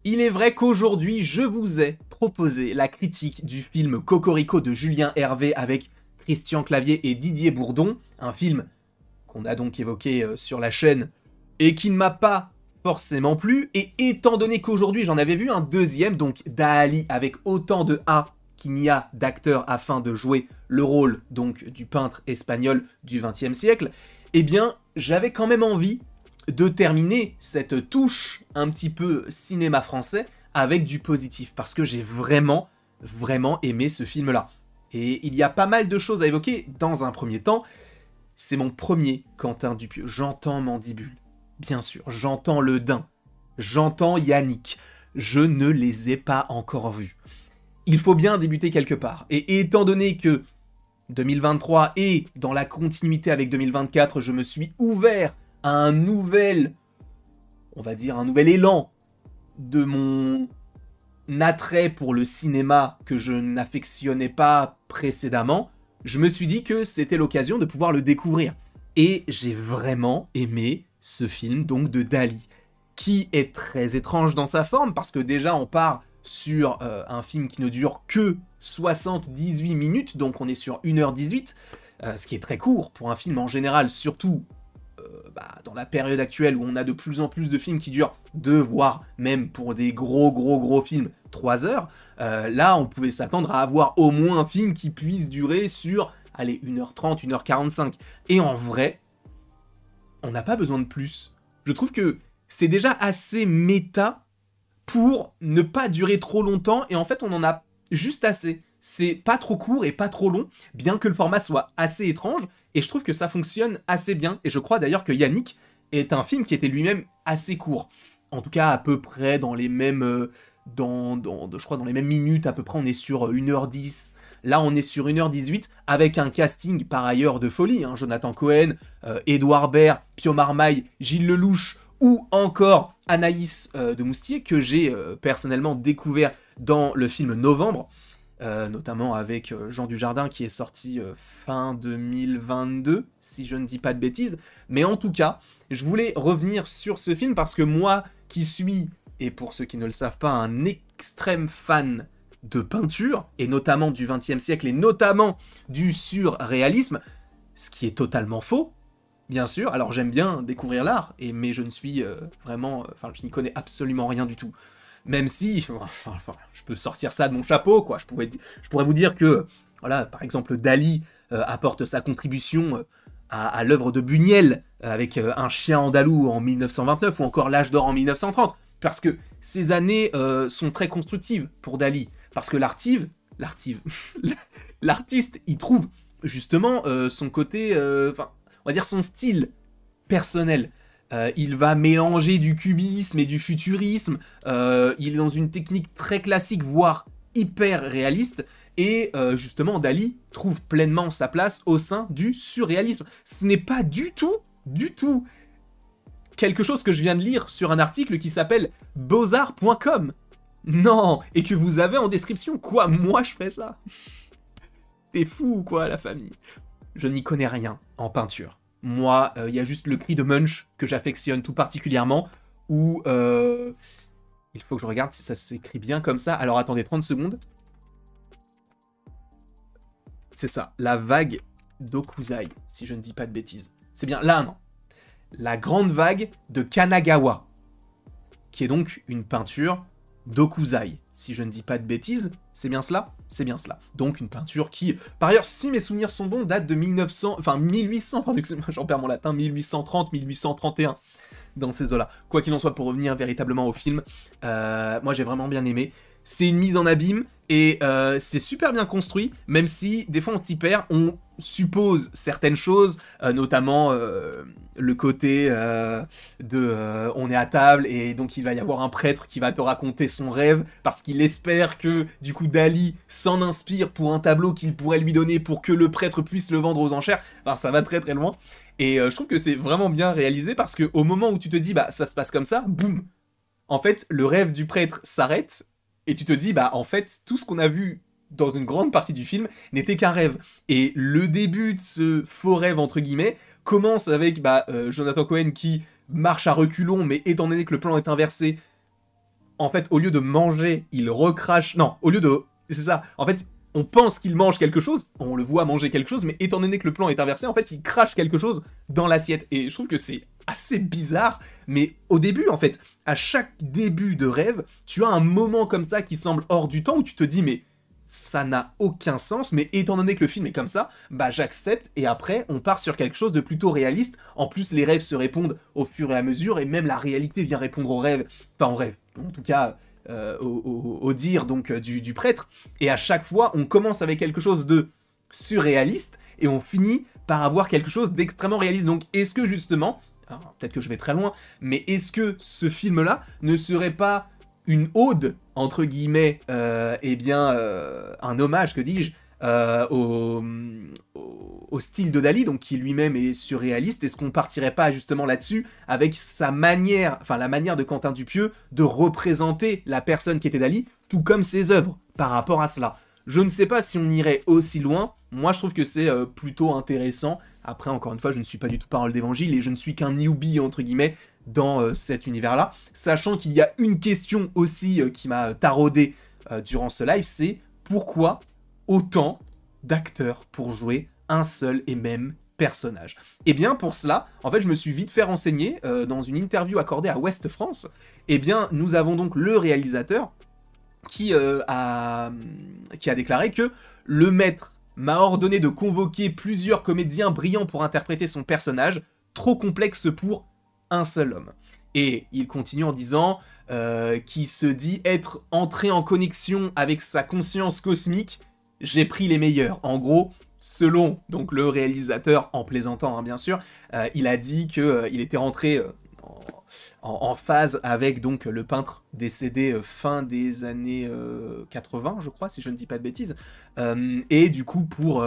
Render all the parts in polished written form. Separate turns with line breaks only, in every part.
Il est vrai qu'aujourd'hui, je vous ai proposé la critique du film Cocorico de Julien Hervé avec Christian Clavier et Didier Bourdon, un film qu'on a donc évoqué sur la chaîne et qui ne m'a pas forcément plu, et étant donné qu'aujourd'hui j'en avais vu un deuxième, donc Dali avec autant de A qu'il n'y a d'acteurs afin de jouer le rôle donc du peintre espagnol du XXe siècle, eh bien j'avais quand même envie de terminer cette touche un petit peu cinéma français avec du positif, parce que j'ai vraiment aimé ce film-là. Et il y a pas mal de choses à évoquer. Dans un premier temps, c'est mon premier Quentin Dupieux. J'entends Mandibule, bien sûr, j'entends Le Dain, j'entends Yannick. Je ne les ai pas encore vus. Il faut bien débuter quelque part. Et étant donné que 2023 est dans la continuité avec 2024, je me suis ouvert à un nouvel, on va dire, un nouvel élan de mon attrait pour le cinéma que je n'affectionnais pas précédemment, je me suis dit que c'était l'occasion de pouvoir le découvrir. Et j'ai vraiment aimé ce film donc de Dali, qui est très étrange dans sa forme, parce que déjà on part sur un film qui ne dure que 78 minutes, donc on est sur 1h18, ce qui est très court pour un film en général, surtout dans la période actuelle où on a de plus en plus de films qui durent 2, voire même pour des gros films, 3 heures, là on pouvait s'attendre à avoir au moins un film qui puisse durer sur, allez, 1h30, 1h45. Et en vrai, on n'a pas besoin de plus. Je trouve que c'est déjà assez méta pour ne pas durer trop longtemps, et en fait on en a juste assez. C'est pas trop court et pas trop long, bien que le format soit assez étrange, et je trouve que ça fonctionne assez bien, et je crois d'ailleurs que Yannick est un film qui était lui-même assez court. En tout cas, à peu près dans les mêmes... je crois dans les mêmes minutes, à peu près on est sur 1h10, là on est sur 1h18, avec un casting par ailleurs de folie, hein. Jonathan Cohen, Édouard Baird, Pio Marmaille, Gilles Lelouch, ou encore Anaïs de Moustier, que j'ai personnellement découvert dans le film Novembre, notamment avec Jean Dujardin, qui est sorti fin 2022, si je ne dis pas de bêtises. Mais en tout cas, je voulais revenir sur ce film parce que moi, qui suis, et pour ceux qui ne le savent pas, un extrême fan de peinture, et notamment du XXe siècle, et notamment du surréalisme, ce qui est totalement faux, bien sûr. Alors j'aime bien découvrir l'art, mais je ne suis je n'y connais absolument rien du tout. Même si, je peux sortir ça de mon chapeau, quoi. Je pourrais vous dire que, voilà, par exemple, Dali apporte sa contribution à l'œuvre de Buñuel avec Un chien andalou en 1929 ou encore L'âge d'or en 1930, parce que ces années sont très constructives pour Dali, parce que l'artiste, il trouve justement son côté, on va dire son style personnel. Il va mélanger du cubisme et du futurisme, il est dans une technique très classique, voire hyper réaliste, et justement Dali trouve pleinement sa place au sein du surréalisme. Ce n'est pas du tout quelque chose que je viens de lire sur un article qui s'appelle beaux-arts.com. Non, et que vous avez en description. Quoi, moi je fais ça? T'es fou ou quoi, la famille? Je n'y connais rien en peinture. Moi, il y a juste le cri de Munch que j'affectionne tout particulièrement, où il faut que je regarde si ça s'écrit bien comme ça. Alors attendez 30 secondes. C'est ça, la vague d'Okuzai, si je ne dis pas de bêtises. C'est bien, là non. La grande vague de Kanagawa, qui est donc une peinture d'Okuzai, si je ne dis pas de bêtises. C'est bien cela? C'est bien cela. Donc une peinture qui, par ailleurs, si mes souvenirs sont bons, date de 1800, pardon, j'en perds mon latin, 1830, 1831, dans ces eaux-là. Quoi qu'il en soit, pour revenir véritablement au film, moi j'ai vraiment bien aimé. C'est une mise en abîme, et c'est super bien construit, même si des fois on s'y perd, on suppose certaines choses, notamment le côté on est à table, et donc il va y avoir un prêtre qui va te raconter son rêve, parce qu'il espère que, du coup, Dali s'en inspire pour un tableau qu'il pourrait lui donner pour que le prêtre puisse le vendre aux enchères. Enfin, ça va très loin. Et je trouve que c'est vraiment bien réalisé, parce qu'au moment où tu te dis, bah, ça se passe comme ça, boum, en fait, le rêve du prêtre s'arrête, et tu te dis, bah, en fait, tout ce qu'on a vu dans une grande partie du film n'était qu'un rêve. Et le début de ce faux rêve, entre guillemets, commence avec Jonathan Cohen qui marche à reculons, mais étant donné que le plan est inversé, en fait, au lieu de manger, il recrache... Non, au lieu de... C'est ça, en fait, on pense qu'il mange quelque chose, on le voit manger quelque chose, mais étant donné que le plan est inversé, en fait, il crache quelque chose dans l'assiette. Et je trouve que c'est assez bizarre, mais au début, en fait, à chaque début de rêve, tu as un moment comme ça qui semble hors du temps, où tu te dis, mais ça n'a aucun sens, mais étant donné que le film est comme ça, bah j'accepte, et après, on part sur quelque chose de plutôt réaliste. En plus, les rêves se répondent au fur et à mesure, et même la réalité vient répondre aux rêves, enfin aux rêves, en tout cas... au dire donc du prêtre, et à chaque fois on commence avec quelque chose de surréaliste et on finit par avoir quelque chose d'extrêmement réaliste. Donc est-ce que justement, peut-être que je vais très loin, mais est-ce que ce film-là ne serait pas une ode, entre guillemets, un hommage, que dis-je, au style de Dali, donc qui lui-même est surréaliste? Est-ce qu'on partirait pas justement là-dessus avec sa manière, enfin la manière de Quentin Dupieux de représenter la personne qui était Dali, tout comme ses œuvres par rapport à cela? Je ne sais pas si on irait aussi loin. Moi je trouve que c'est plutôt intéressant. Après, encore une fois, je ne suis pas du tout parole d'évangile et je ne suis qu'un newbie entre guillemets dans cet univers-là, sachant qu'il y a une question aussi qui m'a taraudé durant ce live, c'est pourquoi autant d'acteurs pour jouer un seul et même personnage? Et bien pour cela, en fait, je me suis vite fait renseigner dans une interview accordée à Ouest France. Et bien, nous avons donc le réalisateur qui a déclaré que le maître m'a ordonné de convoquer plusieurs comédiens brillants pour interpréter son personnage, trop complexe pour un seul homme. Et il continue en disant qu'il se dit être entré en connexion avec sa conscience cosmique. J'ai pris les meilleurs. En gros, selon donc le réalisateur, en plaisantant hein, bien sûr, il a dit qu'il était rentré en phase avec donc le peintre décédé fin des années 80, je crois, si je ne dis pas de bêtises, et du coup pour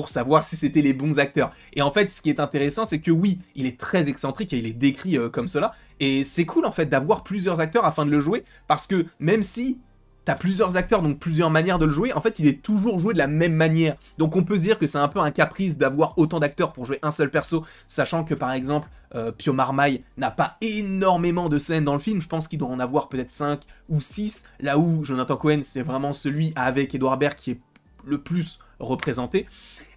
savoir si c'était les bons acteurs. Et en fait, ce qui est intéressant, c'est que oui, il est très excentrique et il est décrit comme cela, et c'est cool en fait d'avoir plusieurs acteurs afin de le jouer, parce que même si t'as plusieurs acteurs, donc plusieurs manières de le jouer, en fait il est toujours joué de la même manière. Donc on peut se dire que c'est un peu un caprice d'avoir autant d'acteurs pour jouer un seul perso, sachant que par exemple Pio Marmaille n'a pas énormément de scènes dans le film, je pense qu'il doit en avoir peut-être 5 ou 6, là où Jonathan Cohen c'est vraiment celui avec Edouard Baird qui est le plus représenté.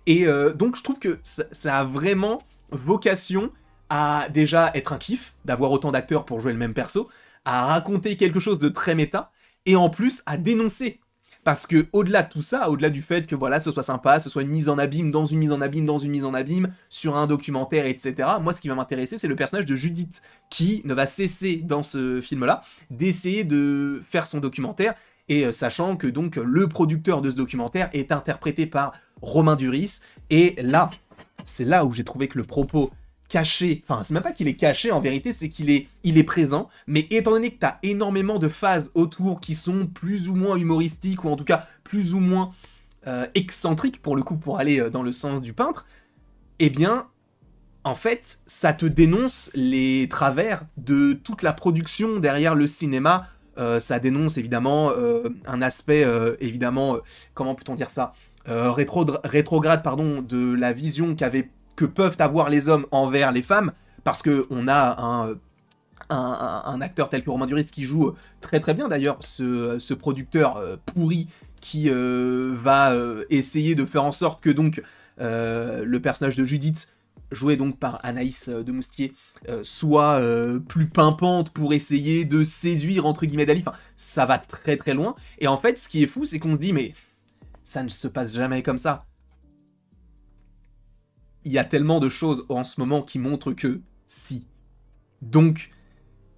Et donc je trouve que ça a vraiment vocation à déjà être un kiff, d'avoir autant d'acteurs pour jouer le même perso, à raconter quelque chose de très méta, et en plus à dénoncer. Parce que au-delà de tout ça, au-delà du fait que voilà, ce soit sympa, ce soit une mise en abîme, dans une mise en abîme, dans une mise en abîme, sur un documentaire, etc., moi ce qui va m'intéresser, c'est le personnage de Judith, qui ne va cesser dans ce film-là d'essayer de faire son documentaire, et sachant que donc le producteur de ce documentaire est interprété par Romain Duris, et là, c'est là où j'ai trouvé que le propos caché, enfin c'est même pas qu'il est caché en vérité, c'est qu'il est présent, mais étant donné que t'as énormément de phases autour qui sont plus ou moins humoristiques, ou en tout cas plus ou moins excentriques pour le coup, pour aller dans le sens du peintre, eh bien en fait ça te dénonce les travers de toute la production derrière le cinéma. Ça dénonce évidemment un aspect évidemment, comment peut-on dire ça, rétrograde pardon, de la vision que peuvent avoir les hommes envers les femmes, parce qu'on a un acteur tel que Romain Duris qui joue très très bien d'ailleurs, ce producteur pourri qui va essayer de faire en sorte que donc le personnage de Judith, joué donc par Anaïs de Moustier, soit plus pimpante pour essayer de séduire entre guillemets Dali. Enfin, ça va très très loin, et en fait ce qui est fou c'est qu'on se dit mais ça ne se passe jamais comme ça. Il y a tellement de choses en ce moment qui montrent que si. Donc,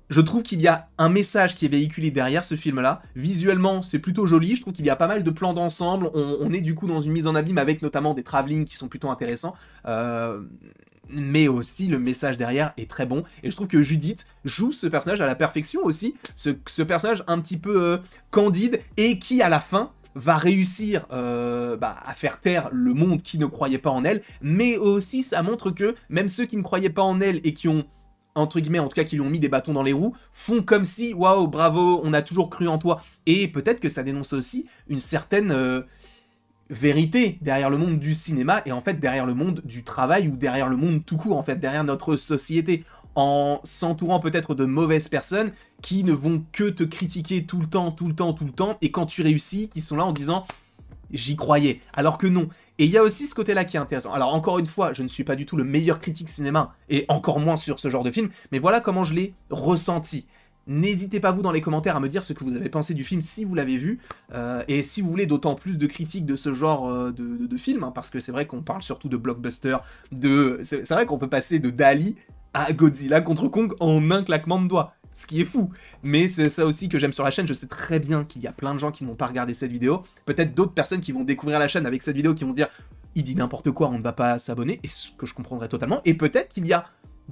je trouve qu'il y a un message qui est véhiculé derrière ce film-là. Visuellement, c'est plutôt joli. Je trouve qu'il y a pas mal de plans d'ensemble. On est du coup dans une mise en abîme avec notamment des travelling qui sont plutôt intéressants. Mais aussi, le message derrière est très bon. Et je trouve que Judith joue ce personnage à la perfection aussi. Ce personnage un petit peu candide et qui, à la fin, va réussir à faire taire le monde qui ne croyait pas en elle, mais aussi ça montre que même ceux qui ne croyaient pas en elle et qui ont, entre guillemets, en tout cas qui lui ont mis des bâtons dans les roues, font comme si, waouh, bravo, on a toujours cru en toi. Et peut-être que ça dénonce aussi une certaine vérité derrière le monde du cinéma, et en fait derrière le monde du travail, ou derrière le monde tout court, en fait, derrière notre société. en s'entourant peut-être de mauvaises personnes qui ne vont que te critiquer tout le temps, et quand tu réussis, qui sont là en disant « j'y croyais », alors que non. Et il y a aussi ce côté-là qui est intéressant. Alors encore une fois, je ne suis pas du tout le meilleur critique cinéma, et encore moins sur ce genre de film, mais voilà comment je l'ai ressenti. N'hésitez pas vous dans les commentaires à me dire ce que vous avez pensé du film si vous l'avez vu, et si vous voulez d'autant plus de critiques de ce genre de film, hein, parce que c'est vrai qu'on parle surtout de blockbuster, c'est vrai qu'on peut passer de Dali à Godzilla contre Kong en un claquement de doigts, ce qui est fou. Mais c'est ça aussi que j'aime sur la chaîne, je sais très bien qu'il y a plein de gens qui n'ont pas regardé cette vidéo, peut-être d'autres personnes qui vont découvrir la chaîne avec cette vidéo qui vont se dire « il dit n'importe quoi, on ne va pas s'abonner », et ce que je comprendrais totalement, et peut-être qu'il y a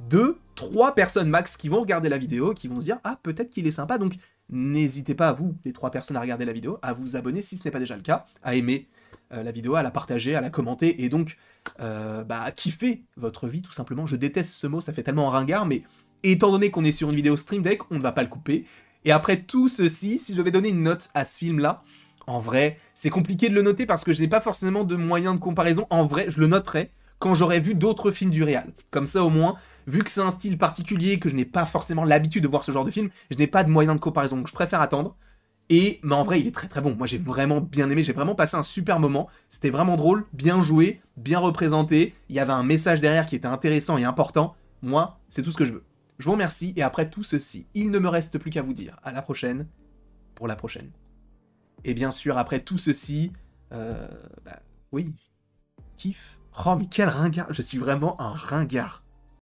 2, 3 personnes max qui vont regarder la vidéo, qui vont se dire « ah, peut-être qu'il est sympa », donc n'hésitez pas, vous, les 3 personnes à regarder la vidéo, à vous abonner si ce n'est pas déjà le cas, à aimer la vidéo, à la partager, à la commenter, et donc à kiffer votre vie, tout simplement. Je déteste ce mot, ça fait tellement ringard, mais étant donné qu'on est sur une vidéo Stream Deck, on ne va pas le couper. Et après tout ceci, si je devais donner une note à ce film-là, en vrai, c'est compliqué de le noter parce que je n'ai pas forcément de moyen de comparaison. En vrai, je le noterais quand j'aurais vu d'autres films du réal. Comme ça, au moins, vu que c'est un style particulier, que je n'ai pas forcément l'habitude de voir ce genre de film, je n'ai pas de moyen de comparaison, donc je préfère attendre. Mais en vrai, il est très très bon. Moi, j'ai vraiment bien aimé, j'ai vraiment passé un super moment. C'était vraiment drôle, bien joué, bien représenté. Il y avait un message derrière qui était intéressant et important. Moi, c'est tout ce que je veux. Je vous remercie, et après tout ceci, il ne me reste plus qu'à vous dire à la prochaine, pour la prochaine. Et bien sûr, après tout ceci, oui, kiff. Oh, mais quel ringard, je suis vraiment un ringard.